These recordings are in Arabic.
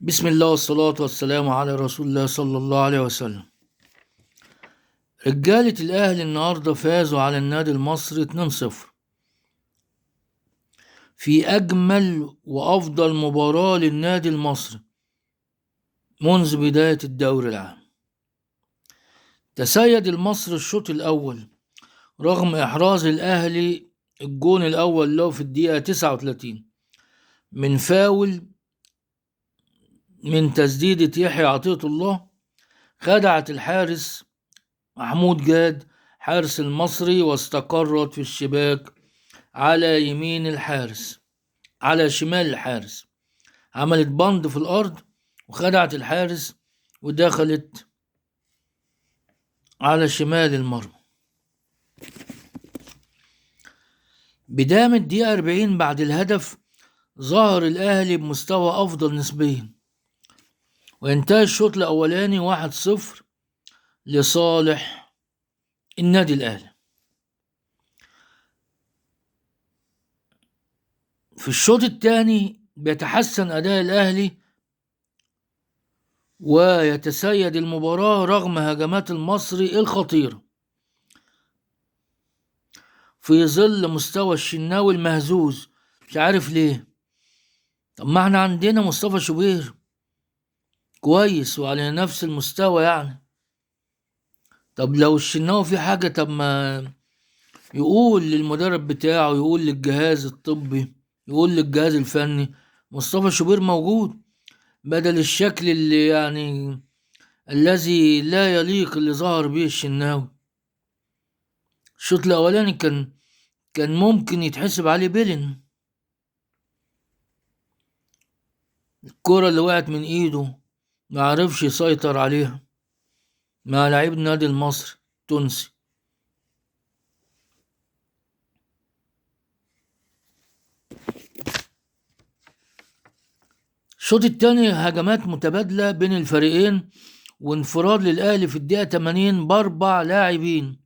بسم الله والصلاة والسلام على رسول الله صلى الله عليه وسلم. رجالة الأهلي النهاردة فازوا على النادي المصري 2-0 في أجمل وأفضل مباراة للنادي المصري منذ بداية الدوري العام. تسيد المصري الشوط الأول رغم إحراز الأهلي الجون الأول له في الدقيقة 39 من فاول من تسديدة يحيى عطية الله خدعت الحارس محمود جاد حارس المصري واستقرت في الشباك على يمين الحارس على شمال الحارس. عملت بند في الأرض وخدعت الحارس ودخلت على شمال المرمى. بداية من الدقيقة 40 بعد الهدف ظهر الأهلي بمستوى أفضل نسبيا وانتهى الشوط الأولاني 1-0 لصالح النادي الأهلي. في الشوط الثاني بيتحسن أداء الأهلي ويتسيد المباراة رغم هجمات المصري الخطيرة في ظل مستوى الشناوي المهزوز. مش عارف ليه. طب ما احنا عندنا مصطفى شوبير كويس وعلى نفس المستوى يعني. طب لو الشناوي في حاجة طب ما يقول للمدرب بتاعه، يقول للجهاز الطبي، يقول للجهاز الفني مصطفى شوبير موجود بدل الشكل اللي يعني الذي لا يليق اللي ظهر به الشناوي. الشوط الأولاني كان ممكن يتحسب عليه بيلن. الكرة اللي وقعت من ايده ما عرفش يسيطر عليها مع لعيب النادي المصري التونسي. الشوط التاني هجمات متبادلة بين الفريقين وانفراد للأهلي في الدقيقة 80 بأربع لاعبين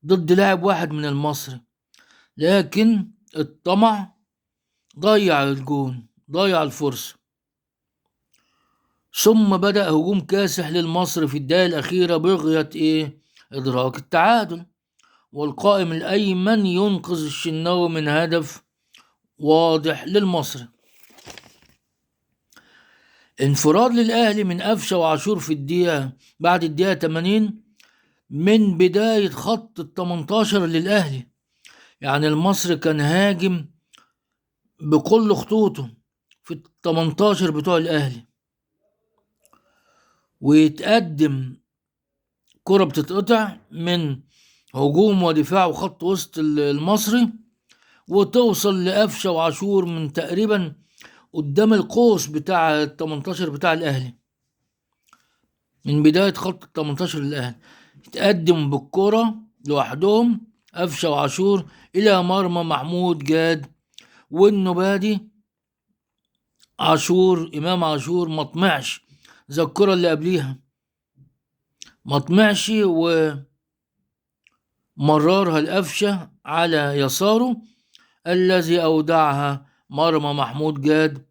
ضد لاعب واحد من المصري، لكن الطمع ضيع الجون، ضيع الفرصة. ثم بدأ هجوم كاسح للمصري في الدقيقة الأخيرة بغية إدراك التعادل، والقائم الأيمن ينقذ الشناوي من هدف واضح للمصري. انفراد للأهلي من قفشة وعاشور في الدقيقة بعد الدقيقة 80 من بداية خط ال 18 للأهلي. يعني المصري كان هاجم بكل خطوطه في ال 18 بتوع الأهلي ويتقدم كرة بتتقطع من هجوم ودفاع وخط وسط المصري وتوصل لقفشة وعاشور من تقريبا قدام القوس بتاع ال 18 بتاع الأهلي. من بداية خط ال 18 للأهلي يتقدم بالكرة لوحدهم قفشة وعاشور إلى مرمى محمود جاد والنبادي. إمام عاشور مطمعش زي الكرة اللي قبليها، مطمعش ومررها القفشة على يساره الذي أودعها مرمى محمود جاد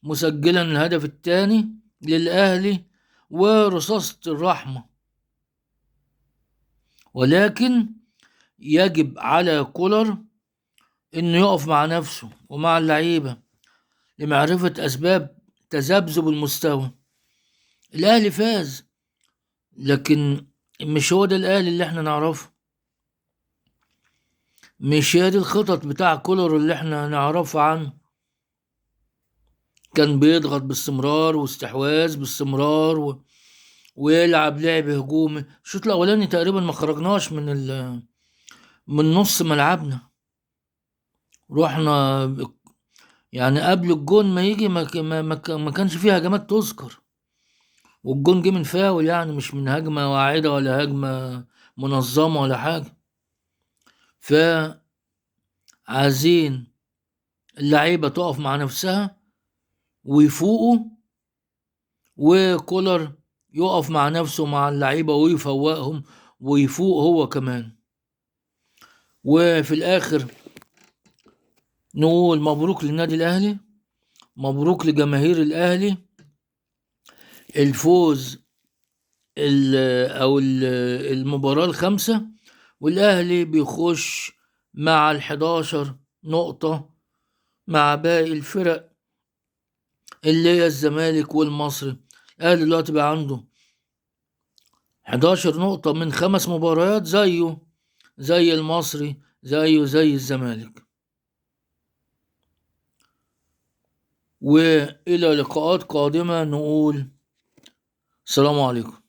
مسجلا الهدف الثاني للأهلي ورصاصة الرحمة. ولكن يجب على كولر إنه يقف مع نفسه ومع اللعيبة لمعرفة أسباب تذبذب المستوى. الأهلي فاز لكن مش هو ده الأهلي اللي احنا نعرفه، مش هي دي الخطط بتاع كولر اللي احنا نعرفه عنه. كان بيضغط باستمرار واستحواذ باستمرار ويلعب لعب هجومي. الشوط الأولاني تقريبا ما خرجناش من نص ملعبنا، رحنا يعني قبل الجون ما يجي ما كانش فيه هجمات تذكر، والجون جه من فاول يعني مش من هجمة واعدة ولا هجمة منظمة ولا حاجة. فعايزين اللعيبة تقف مع نفسها ويفوقوا، وكولر يقف مع نفسه مع اللعيبة ويفوقهم ويفوق هو كمان. وفي الآخر نقول مبروك للنادي الأهلي، مبروك لجماهير الأهلي الفوز المباراة الخامسة، والأهلي بيخش مع 11 نقطة مع باقي الفرق اللي هي الزمالك والمصري. الأهلي دلوقتي بقى عنده 11 نقطة من 5 مباريات، زي المصري، زي الزمالك. وإلى لقاءات قادمة، نقول السلام عليكم.